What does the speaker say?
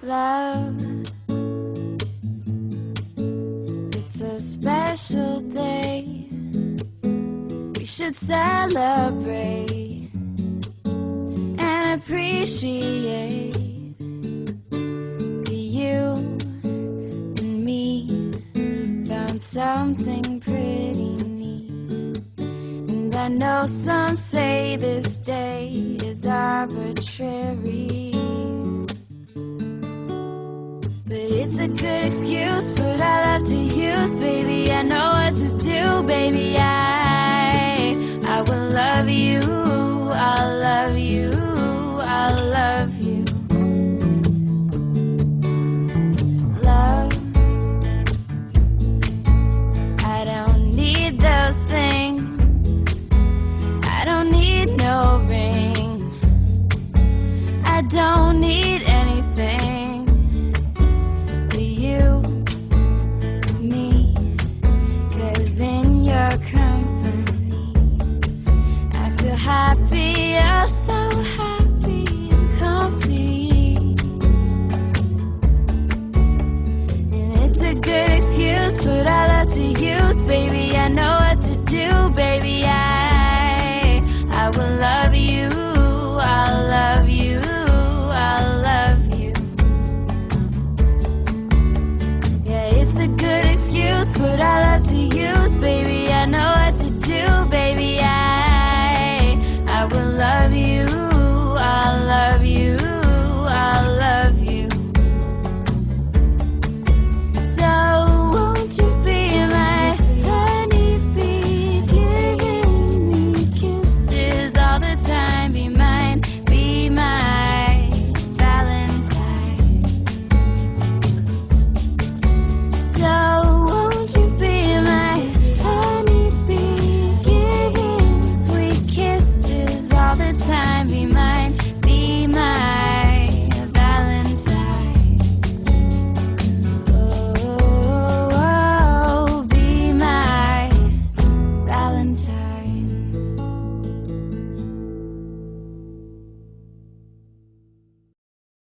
Love, it's a special day. We should celebrate and appreciate that you and me found something pretty neat. And I know some say this day is arbitrary, but it's a good excuse for what I love to use, baby. I know what to do, baby. I will love you, I'll love you, I'll love you. Love, I don't need those things. I don't need no ring. I don't need anything but you, me. 'Cause in your company I feel happy, oh so happy and complete. And it's a good excuse, but I love to use, baby. I know what to do, baby.